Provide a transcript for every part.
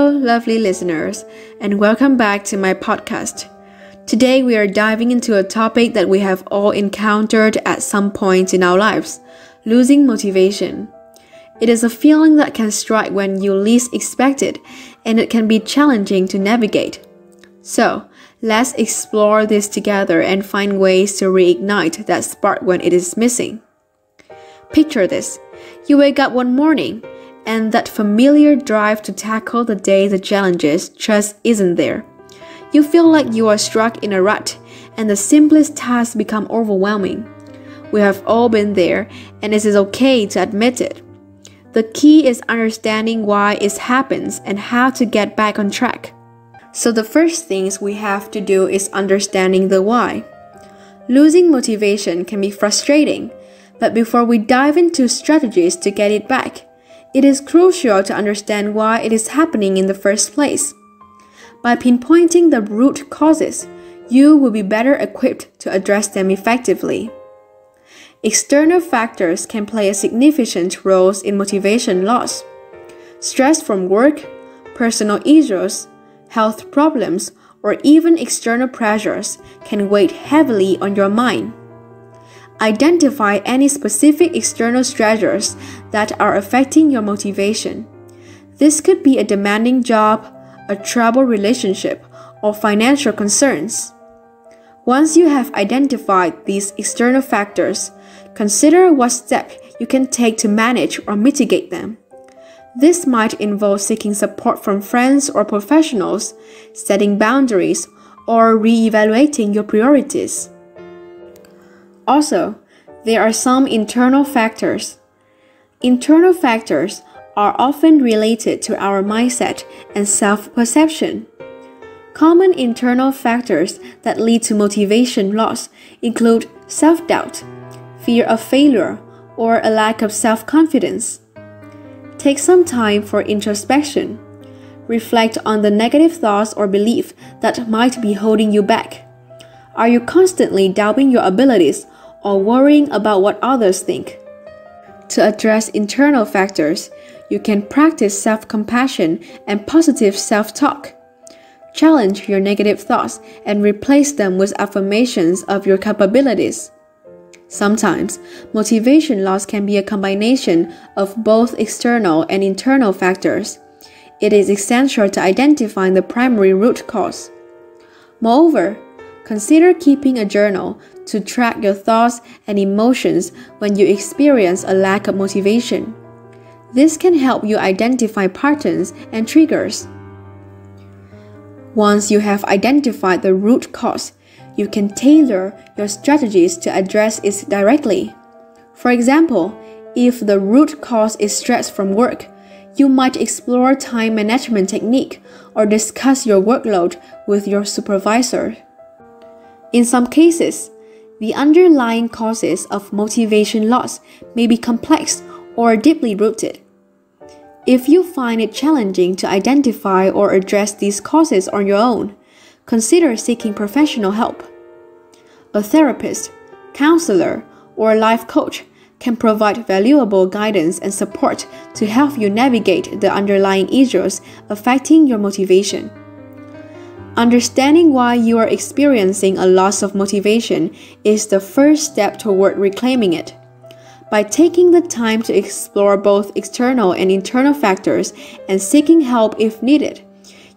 Hello, lovely listeners, and welcome back to my podcast. Today we are diving into a topic that we have all encountered at some point in our lives, losing motivation. It is a feeling that can strike when you least expect it, and it can be challenging to navigate. So, let's explore this together and find ways to reignite that spark when it is missing. Picture this. You wake up one morning, and that familiar drive to tackle the day's challenges just isn't there. You feel like you are stuck in a rut, and the simplest tasks become overwhelming. We have all been there, and it is okay to admit it. The key is understanding why it happens and how to get back on track. So the first things we have to do is understanding the why. Losing motivation can be frustrating, but before we dive into strategies to get it back, it is crucial to understand why it is happening in the first place. By pinpointing the root causes, you will be better equipped to address them effectively. External factors can play a significant role in motivation loss. Stress from work, personal issues, health problems, or even external pressures can weigh heavily on your mind. Identify any specific external stressors that are affecting your motivation. This could be a demanding job, a troubled relationship, or financial concerns. Once you have identified these external factors, consider what steps you can take to manage or mitigate them. This might involve seeking support from friends or professionals, setting boundaries, or re-evaluating your priorities. Also, there are some internal factors. Internal factors are often related to our mindset and self-perception. Common internal factors that lead to motivation loss include self-doubt, fear of failure, or a lack of self-confidence. Take some time for introspection. Reflect on the negative thoughts or beliefs that might be holding you back. Are you constantly doubting your abilities or worrying about what others think? To address internal factors, you can practice self-compassion and positive self-talk. Challenge your negative thoughts and replace them with affirmations of your capabilities. Sometimes, motivation loss can be a combination of both external and internal factors. It is essential to identify the primary root cause. Moreover, consider keeping a journal to track your thoughts and emotions when you experience a lack of motivation. This can help you identify patterns and triggers. Once you have identified the root cause, you can tailor your strategies to address it directly. For example, if the root cause is stress from work, you might explore time management technique or discuss your workload with your supervisor. In some cases, the underlying causes of motivation loss may be complex or deeply rooted. If you find it challenging to identify or address these causes on your own, consider seeking professional help. A therapist, counselor, or life coach can provide valuable guidance and support to help you navigate the underlying issues affecting your motivation. Understanding why you are experiencing a loss of motivation is the first step toward reclaiming it. By taking the time to explore both external and internal factors and seeking help if needed,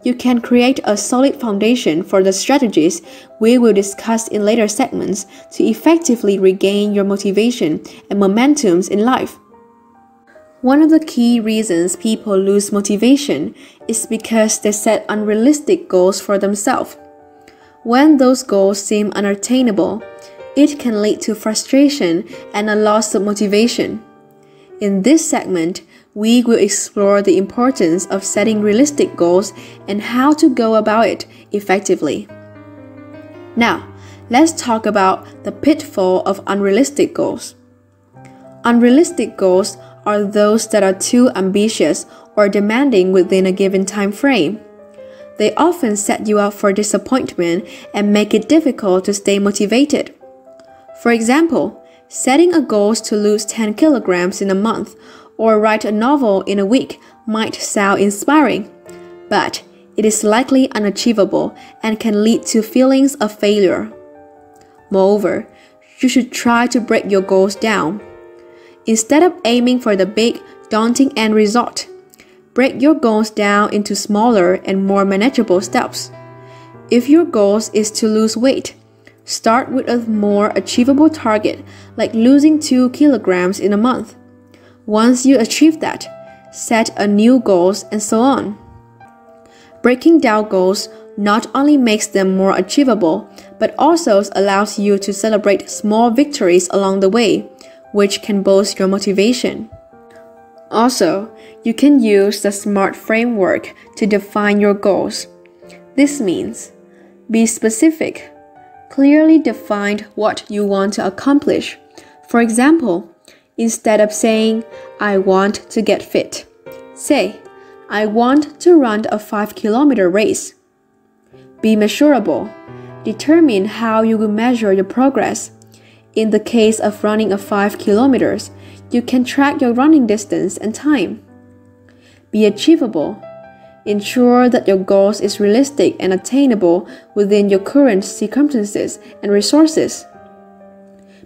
you can create a solid foundation for the strategies we will discuss in later segments to effectively regain your motivation and momentum in life. One of the key reasons people lose motivation is because they set unrealistic goals for themselves. When those goals seem unattainable, it can lead to frustration and a loss of motivation. In this segment, we will explore the importance of setting realistic goals and how to go about it effectively. Now, let's talk about the pitfall of unrealistic goals. Unrealistic goals are those that are too ambitious or demanding within a given time frame. They often set you up for disappointment and make it difficult to stay motivated. For example, setting a goal to lose 10 kilograms in a month or write a novel in a week might sound inspiring, but it is likely unachievable and can lead to feelings of failure. Moreover, you should try to break your goals down. Instead of aiming for the big, daunting end result, break your goals down into smaller and more manageable steps. If your goal is to lose weight, start with a more achievable target like losing 2 kilograms in a month. Once you achieve that, set a new goal and so on. Breaking down goals not only makes them more achievable, but also allows you to celebrate small victories along the way, which can boost your motivation. Also, you can use the SMART framework to define your goals. This means, be specific. Clearly define what you want to accomplish. For example, instead of saying, I want to get fit, say, I want to run a 5-kilometer race. Be measurable. Determine how you will measure your progress. In the case of running a 5 kilometers, you can track your running distance and time. Be achievable. Ensure that your goal is realistic and attainable within your current circumstances and resources.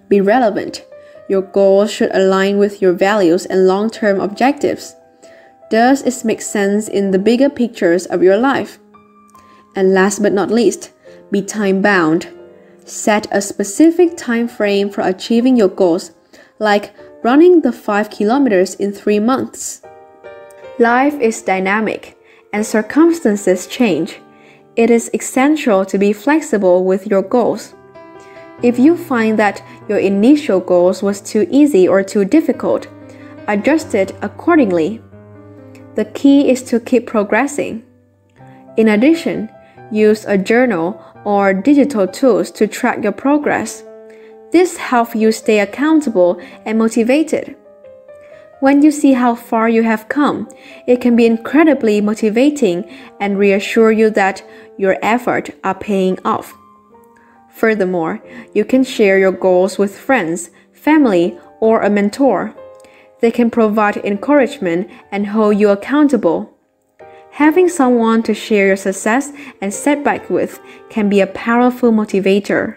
Be relevant. Your goals should align with your values and long-term objectives. Does it make sense in the bigger pictures of your life? And last but not least, be time-bound. Set a specific time frame for achieving your goals, like running the 5 kilometers in 3 months. Life is dynamic, and circumstances change. It is essential to be flexible with your goals. If you find that your initial goals was too easy or too difficult, adjust it accordingly. The key is to keep progressing. In addition, use a journal or digital tools to track your progress. This helps you stay accountable and motivated. When you see how far you have come, it can be incredibly motivating and reassure you that your efforts are paying off. Furthermore, you can share your goals with friends, family, or a mentor. They can provide encouragement and hold you accountable. Having someone to share your success and setback with can be a powerful motivator.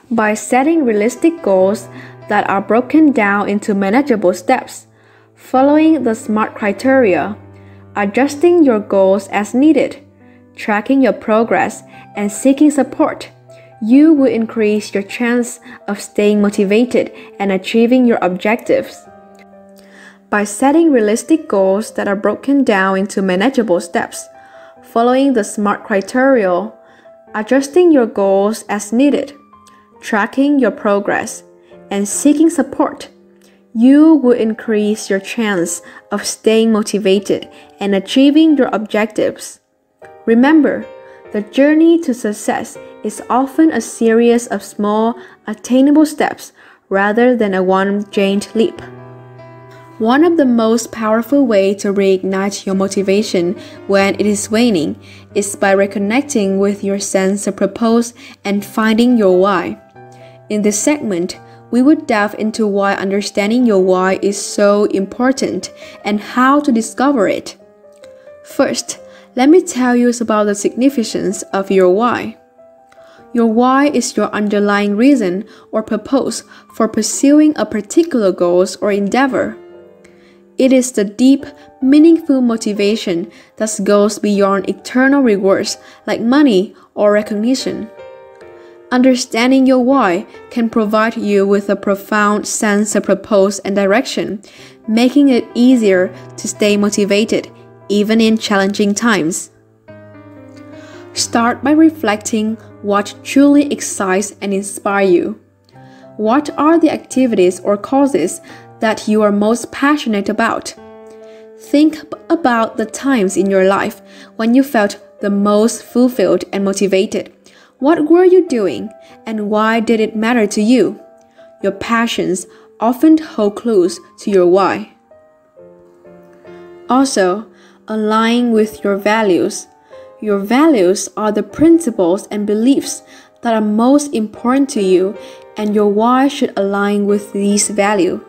By setting realistic goals that are broken down into manageable steps, following the SMART criteria, adjusting your goals as needed, tracking your progress, and seeking support, you will increase your chance of staying motivated and achieving your objectives. By setting realistic goals that are broken down into manageable steps, following the SMART criteria, adjusting your goals as needed, tracking your progress, and seeking support, you will increase your chance of staying motivated and achieving your objectives. Remember, the journey to success is often a series of small, attainable steps rather than a one-giant leap. One of the most powerful ways to reignite your motivation when it is waning is by reconnecting with your sense of purpose and finding your why. In this segment, we would delve into why understanding your why is so important and how to discover it. First, let me tell you about the significance of your why. Your why is your underlying reason or purpose for pursuing a particular goal or endeavor. It is the deep, meaningful motivation that goes beyond external rewards like money or recognition. Understanding your why can provide you with a profound sense of purpose and direction, making it easier to stay motivated even in challenging times. Start by reflecting what truly excites and inspires you. What are the activities or causes that you are most passionate about? Think about the times in your life when you felt the most fulfilled and motivated. What were you doing, and why did it matter to you? Your passions often hold clues to your why. Also, align with your values. Your values are the principles and beliefs that are most important to you, and your why should align with these values.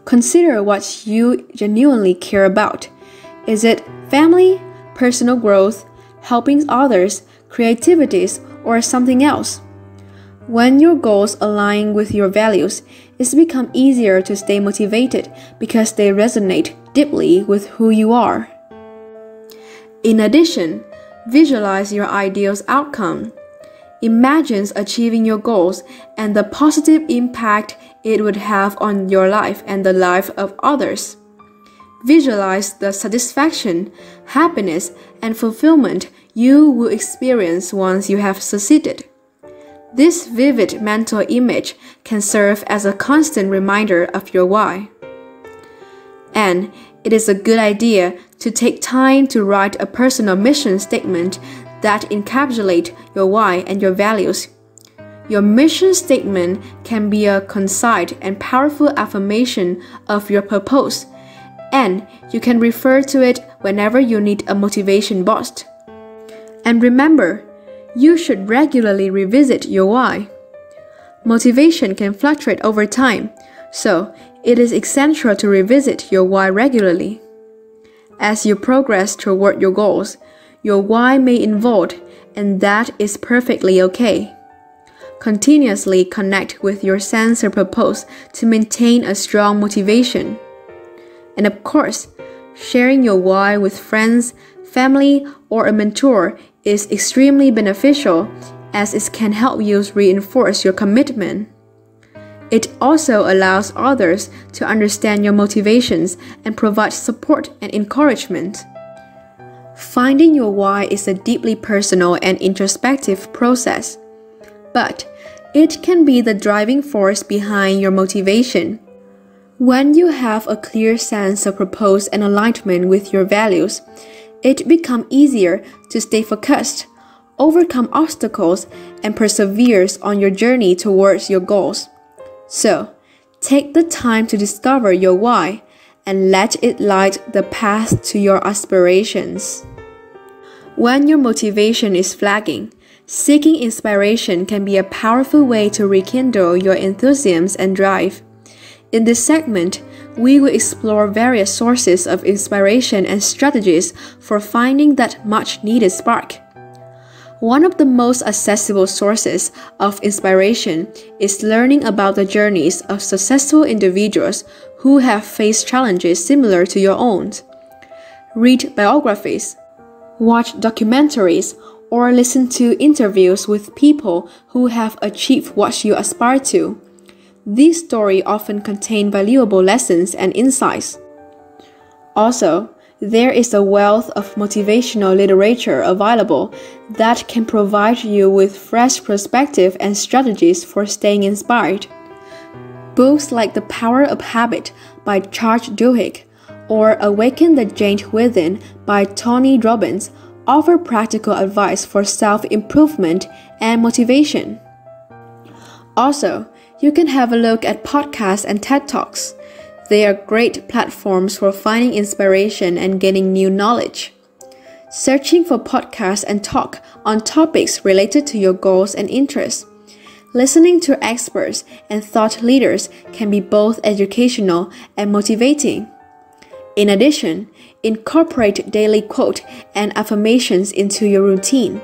Consider what you genuinely care about. Is it family, personal growth, helping others, creativities, or something else? When your goals align with your values, it's become easier to stay motivated because they resonate deeply with who you are. In addition, visualize your ideal outcome. Imagine achieving your goals and the positive impact it would have on your life and the life of others. Visualize the satisfaction, happiness, and fulfillment you will experience once you have succeeded. This vivid mental image can serve as a constant reminder of your why. And it is a good idea to take time to write a personal mission statement that encapsulates your why and your values. Your mission statement can be a concise and powerful affirmation of your purpose, and you can refer to it whenever you need a motivation boost. And remember, you should regularly revisit your why. Motivation can fluctuate over time, so it is essential to revisit your why regularly. As you progress toward your goals, your why may evolve, and that is perfectly okay. Continuously connect with your sense of purpose to maintain a strong motivation. And of course, sharing your why with friends, family, or a mentor is extremely beneficial as it can help you reinforce your commitment. It also allows others to understand your motivations and provide support and encouragement. Finding your why is a deeply personal and introspective process, but it can be the driving force behind your motivation. When you have a clear sense of purpose and alignment with your values, it becomes easier to stay focused, overcome obstacles, and persevere on your journey towards your goals. So, take the time to discover your why and let it light the path to your aspirations. When your motivation is flagging, seeking inspiration can be a powerful way to rekindle your enthusiasm and drive. In this segment, we will explore various sources of inspiration and strategies for finding that much-needed spark. One of the most accessible sources of inspiration is learning about the journeys of successful individuals who have faced challenges similar to your own. Read biographies, watch documentaries, or listen to interviews with people who have achieved what you aspire to. These stories often contain valuable lessons and insights. Also, there is a wealth of motivational literature available that can provide you with fresh perspective and strategies for staying inspired. Books like The Power of Habit by Charles Duhigg or Awaken the Giant Within by Tony Robbins offer practical advice for self-improvement and motivation. Also, you can have a look at podcasts and TED Talks. They are great platforms for finding inspiration and gaining new knowledge. Searching for podcasts and talk on topics related to your goals and interests. Listening to experts and thought leaders can be both educational and motivating. In addition, incorporate daily quote and affirmations into your routine.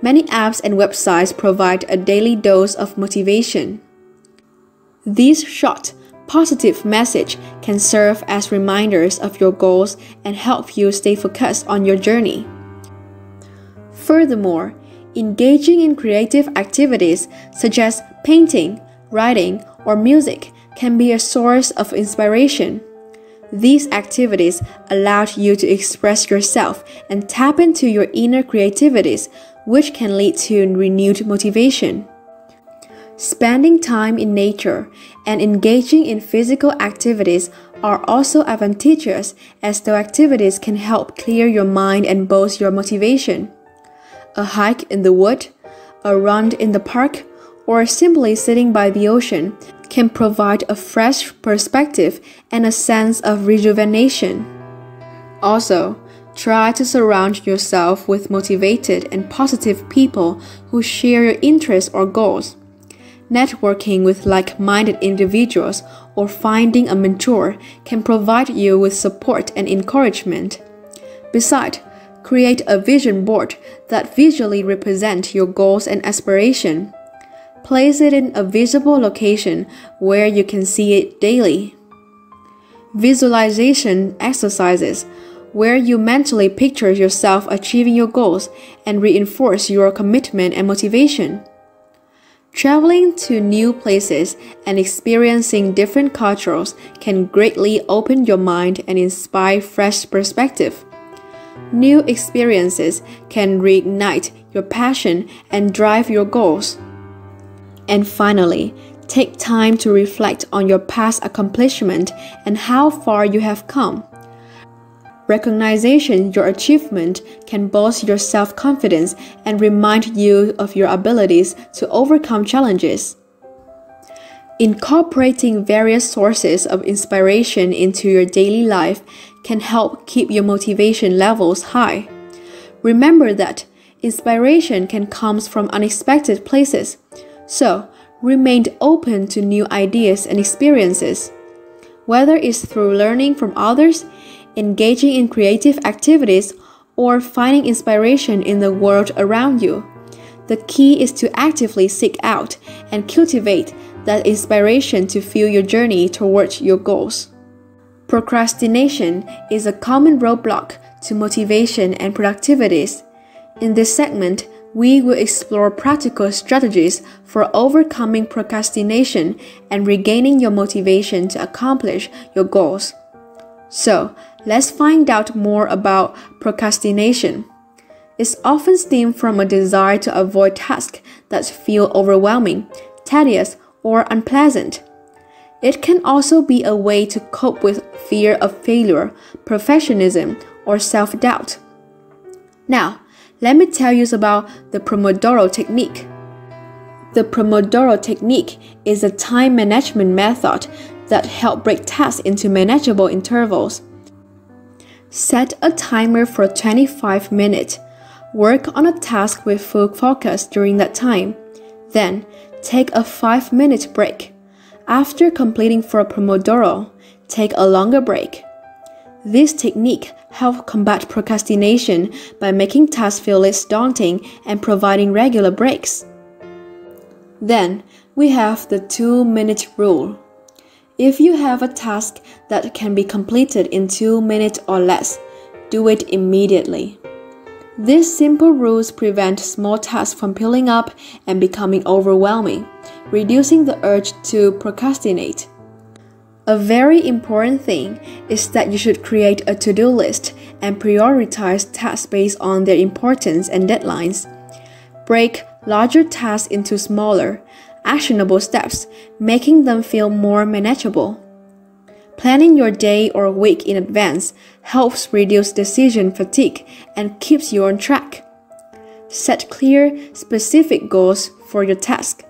Many apps and websites provide a daily dose of motivation. These short, positive messages can serve as reminders of your goals and help you stay focused on your journey. Furthermore, engaging in creative activities such as painting, writing, or music can be a source of inspiration. These activities allow you to express yourself and tap into your inner creativities, which can lead to renewed motivation. Spending time in nature and engaging in physical activities are also advantageous as the activities can help clear your mind and boost your motivation. A hike in the wood, a run in the park, or simply sitting by the ocean can provide a fresh perspective and a sense of rejuvenation. Also, try to surround yourself with motivated and positive people who share your interests or goals. Networking with like-minded individuals or finding a mentor can provide you with support and encouragement. Besides, create a vision board that visually represents your goals and aspirations. Place it in a visible location where you can see it daily. Visualization exercises, where you mentally picture yourself achieving your goals and reinforce your commitment and motivation. Traveling to new places and experiencing different cultures can greatly open your mind and inspire fresh perspective. New experiences can reignite your passion and drive your goals. And finally, take time to reflect on your past accomplishment and how far you have come. Recognition your achievement can boost your self-confidence and remind you of your abilities to overcome challenges. Incorporating various sources of inspiration into your daily life can help keep your motivation levels high. Remember that inspiration can come from unexpected places, so remain open to new ideas and experiences. Whether it's through learning from others, engaging in creative activities, or finding inspiration in the world around you, the key is to actively seek out and cultivate that inspiration to fuel your journey towards your goals. Procrastination is a common roadblock to motivation and productivities. In this segment, we will explore practical strategies for overcoming procrastination and regaining your motivation to accomplish your goals. So, let's find out more about procrastination. It's often stemmed from a desire to avoid tasks that feel overwhelming, tedious, or unpleasant. It can also be a way to cope with fear of failure, perfectionism, or self-doubt. Now, let me tell you about the Pomodoro technique. The Pomodoro technique is a time management method that helps break tasks into manageable intervals. Set a timer for 25 minutes. Work on a task with full focus during that time. Then, take a 5-minute break. After completing for a Pomodoro, take a longer break. This technique helps combat procrastination by making tasks feel less daunting and providing regular breaks. Then, we have the 2-minute rule. If you have a task that can be completed in 2 minutes or less, do it immediately. These simple rules prevent small tasks from piling up and becoming overwhelming, reducing the urge to procrastinate. A very important thing is that you should create a to-do list and prioritize tasks based on their importance and deadlines. Break larger tasks into smaller, actionable steps, making them feel more manageable. Planning your day or week in advance helps reduce decision fatigue and keeps you on track. Set clear, specific goals for your task.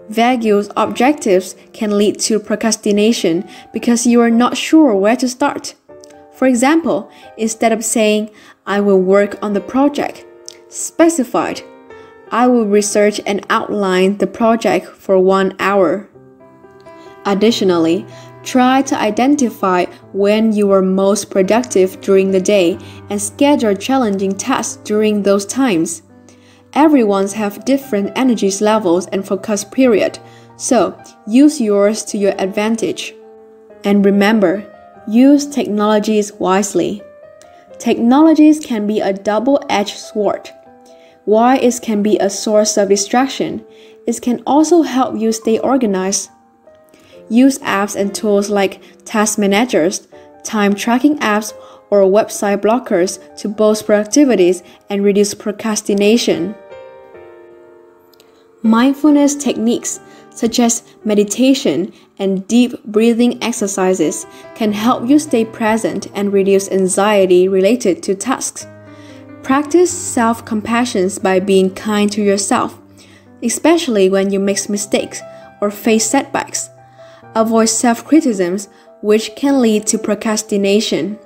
Vague objectives can lead to procrastination because you are not sure where to start. For example, instead of saying, "I will work on the project," specify, "I will research and outline the project for 1 hour." Additionally, try to identify when you are most productive during the day and schedule challenging tasks during those times. Everyone has different energy levels and focus period, so use yours to your advantage. And remember, use technologies wisely. Technologies can be a double-edged sword. While it can be a source of distraction, it can also help you stay organized. Use apps and tools like task managers, time tracking apps, or website blockers to boost productivity and reduce procrastination. Mindfulness techniques such as meditation and deep breathing exercises can help you stay present and reduce anxiety related to tasks. Practice self-compassion by being kind to yourself, especially when you make mistakes or face setbacks. Avoid self-criticism, which can lead to procrastination.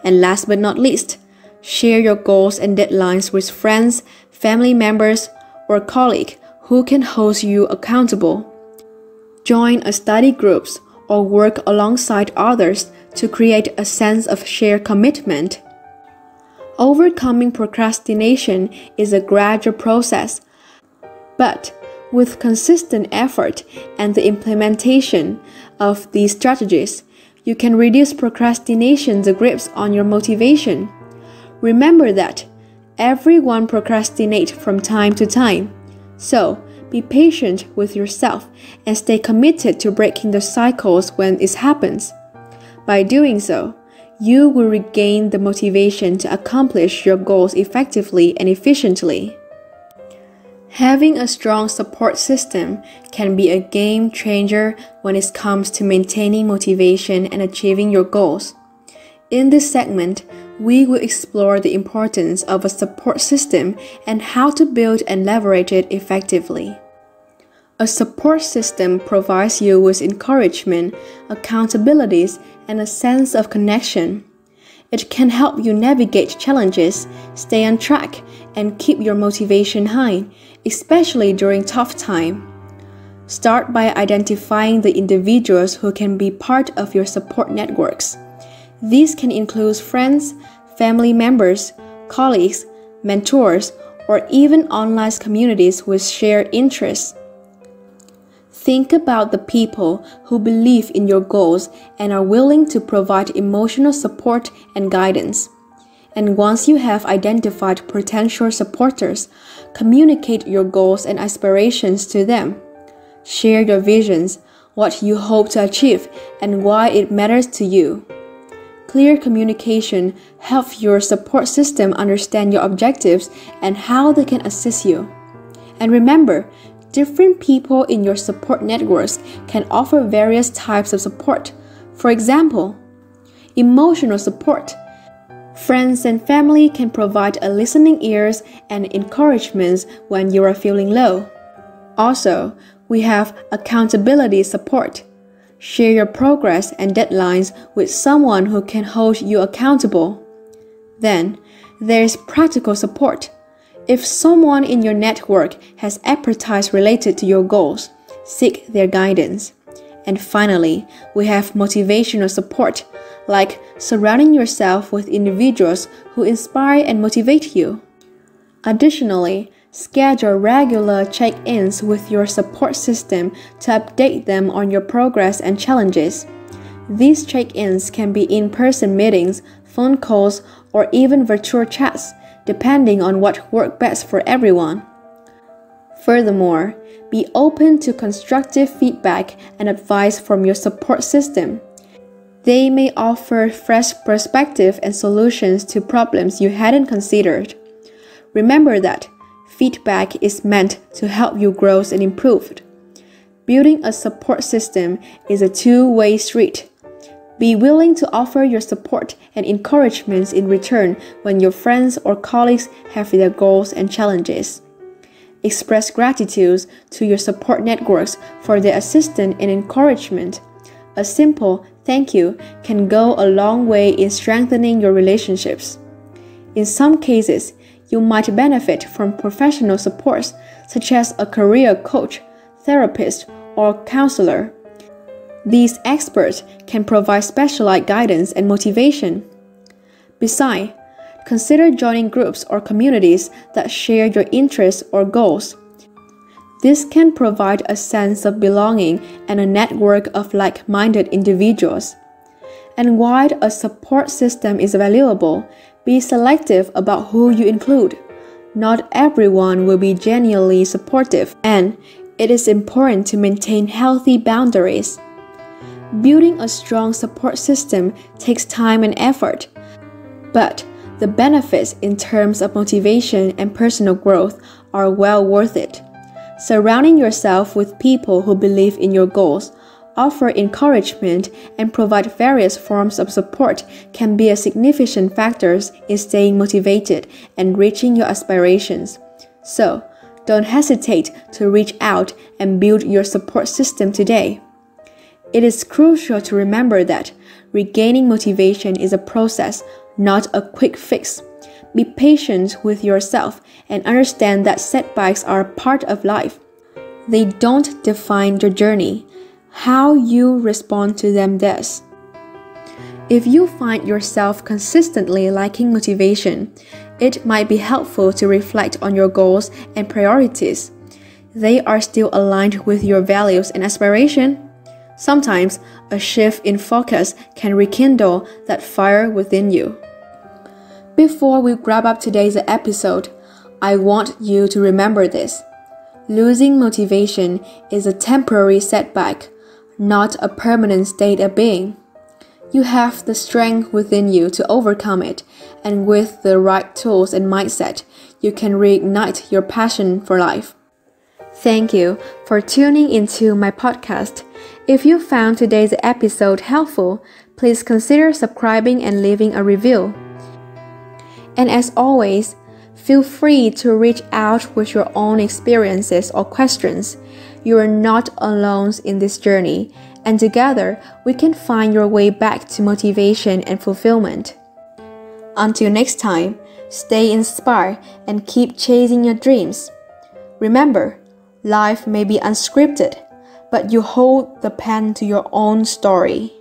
And last but not least, share your goals and deadlines with friends, family members, or colleagues who can hold you accountable. Join a study groups or work alongside others to create a sense of shared commitment. Overcoming procrastination is a gradual process, but with consistent effort and the implementation of these strategies, you can reduce procrastination's grips on your motivation. Remember that everyone procrastinates from time to time, so be patient with yourself and stay committed to breaking the cycles when it happens. By doing so, you will regain the motivation to accomplish your goals effectively and efficiently. Having a strong support system can be a game changer when it comes to maintaining motivation and achieving your goals. In this segment, we will explore the importance of a support system and how to build and leverage it effectively. A support system provides you with encouragement, accountabilities, and a sense of connection. It can help you navigate challenges, stay on track, and keep your motivation high, especially during tough times. Start by identifying the individuals who can be part of your support networks. These can include friends, family members, colleagues, mentors, or even online communities with shared interests. Think about the people who believe in your goals and are willing to provide emotional support and guidance. And once you have identified potential supporters, communicate your goals and aspirations to them. Share your visions, what you hope to achieve, and why it matters to you. Clear communication helps your support system understand your objectives and how they can assist you. And remember, different people in your support networks can offer various types of support. For example, emotional support. Friends and family can provide a listening ears and encouragements when you are feeling low. Also, we have accountability support. Share your progress and deadlines with someone who can hold you accountable. Then, there is practical support. If someone in your network has expertise related to your goals, seek their guidance. And finally, we have motivational support, like surrounding yourself with individuals who inspire and motivate you. Additionally, schedule regular check-ins with your support system to update them on your progress and challenges. These check-ins can be in-person meetings, phone calls, or even virtual chats, depending on what works best for everyone. Furthermore, be open to constructive feedback and advice from your support system. They may offer fresh perspective and solutions to problems you hadn't considered. Remember that feedback is meant to help you grow and improve. Building a support system is a two-way street. Be willing to offer your support and encouragements in return when your friends or colleagues have their goals and challenges. Express gratitude to your support networks for their assistance and encouragement. A simple thank you can go a long way in strengthening your relationships. In some cases, you might benefit from professional supports such as a career coach, therapist, or counselor. These experts can provide specialized guidance and motivation. Besides, consider joining groups or communities that share your interests or goals. This can provide a sense of belonging and a network of like-minded individuals. And while a support system is valuable, be selective about who you include. Not everyone will be genuinely supportive, and it is important to maintain healthy boundaries. Building a strong support system takes time and effort, but the benefits in terms of motivation and personal growth are well worth it. Surrounding yourself with people who believe in your goals, offer encouragement, and provide various forms of support can be a significant factor in staying motivated and reaching your aspirations. So, don't hesitate to reach out and build your support system today. It is crucial to remember that regaining motivation is a process, not a quick fix. Be patient with yourself and understand that setbacks are a part of life. They don't define your journey. How you respond to them does. If you find yourself consistently lacking motivation, it might be helpful to reflect on your goals and priorities. They are still aligned with your values and aspiration? Sometimes, a shift in focus can rekindle that fire within you. Before we wrap up today's episode, I want you to remember this. Losing motivation is a temporary setback, not a permanent state of being. You have the strength within you to overcome it, and with the right tools and mindset, you can reignite your passion for life. Thank you for tuning into my podcast. If you found today's episode helpful, please consider subscribing and leaving a review. And as always, feel free to reach out with your own experiences or questions. You are not alone in this journey, and together we can find your way back to motivation and fulfillment. Until next time, stay inspired and keep chasing your dreams. Remember, life may be unscripted, but you hold the pen to your own story.